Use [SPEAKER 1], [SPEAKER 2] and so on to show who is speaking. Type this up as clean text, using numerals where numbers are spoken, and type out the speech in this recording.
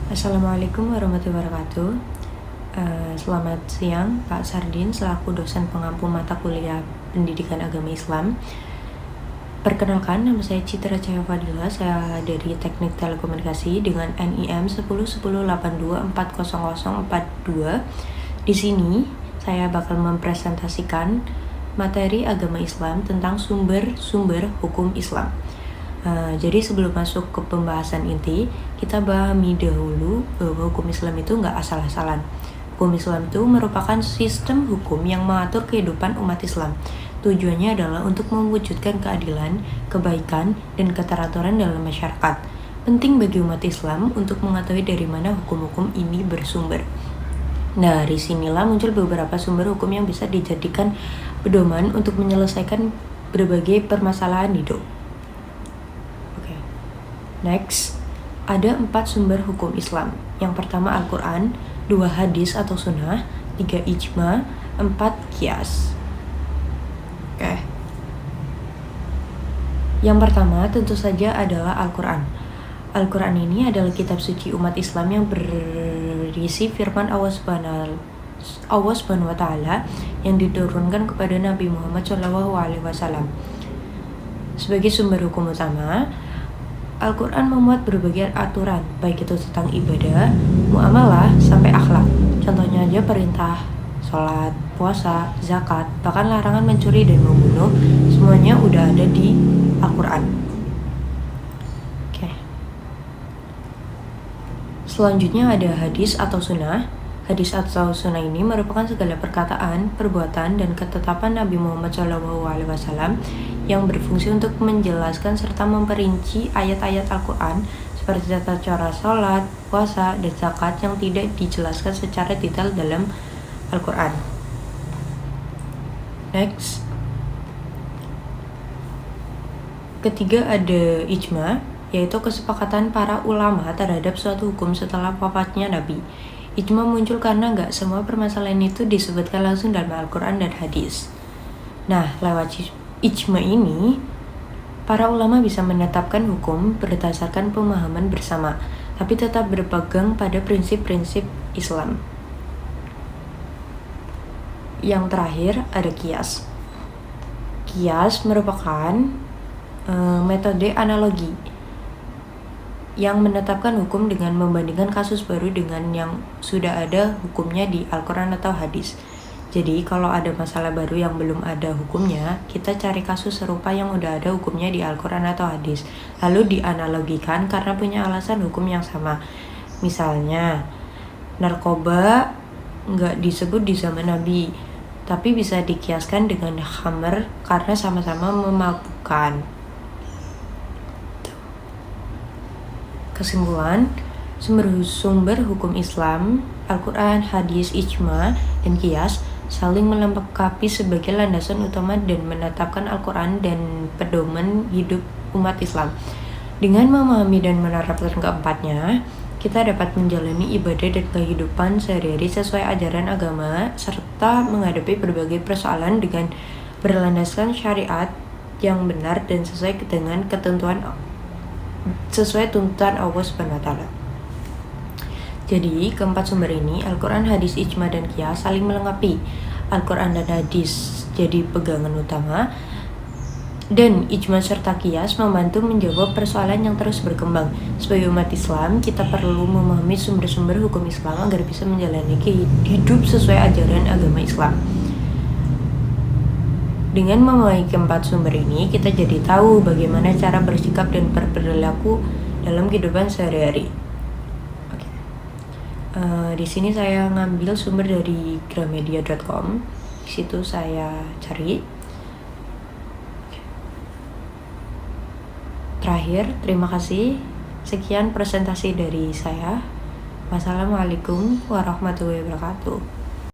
[SPEAKER 1] Assalamualaikum warahmatullahi wabarakatuh. Selamat siang Pak Sardin selaku dosen pengampu mata kuliah Pendidikan Agama Islam. Perkenalkan, nama saya Citra Cahaya Fadila, saya dari Teknik Telekomunikasi dengan NIM 101082400042. Di sini saya bakal mempresentasikan materi agama Islam tentang sumber-sumber hukum Islam. Jadi sebelum masuk ke pembahasan inti, kita pahami dahulu bahwa hukum Islam itu nggak asal-asalan. Hukum Islam itu merupakan sistem hukum yang mengatur kehidupan umat Islam. Tujuannya adalah untuk mewujudkan keadilan, kebaikan, dan keteraturan dalam masyarakat. Penting bagi umat Islam untuk mengetahui dari mana hukum-hukum ini bersumber. Nah, dari sinilah muncul beberapa sumber hukum yang bisa dijadikan pedoman untuk menyelesaikan berbagai permasalahan hidup. Next, ada 4 sumber hukum Islam. Yang pertama Al-Quran, 2 hadis atau sunnah, 3 ijma, 4 qiyas. Yang pertama tentu saja adalah Al-Quran. Al-Quran ini adalah kitab suci umat Islam yang berisi firman Allah Subhanahu wa Ta'ala yang diturunkan kepada Nabi Muhammad SAW. Sebagai sumber hukum utama, Al-Quran memuat berbagai aturan, baik itu tentang ibadah, muamalah, sampai akhlak. Contohnya aja perintah, sholat, puasa, zakat, bahkan larangan mencuri dan membunuh, semuanya udah ada di Al-Quran. Selanjutnya ada hadis atau sunnah. Hadis atau sunnah ini merupakan segala perkataan, perbuatan, dan ketetapan Nabi Muhammad SAW yang berfungsi untuk menjelaskan serta memperinci ayat-ayat Al-Quran seperti tata cara sholat, puasa, dan zakat yang tidak dijelaskan secara detail dalam Al-Quran. Next. Ketiga ada ijma, yaitu kesepakatan para ulama terhadap suatu hukum setelah wafatnya Nabi. Ijma muncul karena nggak semua permasalahan itu disebutkan langsung dalam Al-Quran dan hadis. Nah, lewat ijma ini, para ulama bisa menetapkan hukum berdasarkan pemahaman bersama, tapi tetap berpegang pada prinsip-prinsip Islam. Yang terakhir ada qiyas. Qiyas merupakan metode analogi yang menetapkan hukum dengan membandingkan kasus baru dengan yang sudah ada hukumnya di Al-Quran atau hadis. Jadi kalau ada masalah baru yang belum ada hukumnya, kita cari kasus serupa yang udah ada hukumnya di Al-Quran atau hadis, lalu dianalogikan karena punya alasan hukum yang sama. Misalnya, narkoba nggak disebut di zaman Nabi, tapi bisa dikiaskan dengan khamr karena sama-sama memabukkan. Kesimpulan, sumber hukum Islam, Al-Quran, hadis, ijma, dan qiyas saling melengkapi sebagai landasan utama dan menetapkan Al-Quran dan pedoman hidup umat Islam. Dengan memahami dan menerapkan keempatnya, kita dapat menjalani ibadah dan kehidupan sehari-hari sesuai ajaran agama, serta menghadapi berbagai persoalan dengan berlandaskan syariat yang benar dan sesuai dengan sesuai tuntutan Allah Subhanahu wa Ta'ala. Jadi, keempat sumber ini, Al-Quran, hadis, ijma, dan qiyas saling melengkapi. Al-Quran dan hadis jadi pegangan utama, dan ijma serta qiyas membantu menjawab persoalan yang terus berkembang. Sebagai umat Islam, kita perlu memahami sumber-sumber hukum Islam agar bisa menjalani hidup sesuai ajaran agama Islam. Dengan memahami keempat sumber ini, kita jadi tahu bagaimana cara bersikap dan berperilaku dalam kehidupan sehari-hari. Di sini saya ngambil sumber dari gramedia.com. Di situ saya cari. Terakhir, terima kasih. Sekian presentasi dari saya. Wassalamualaikum warahmatullahi wabarakatuh.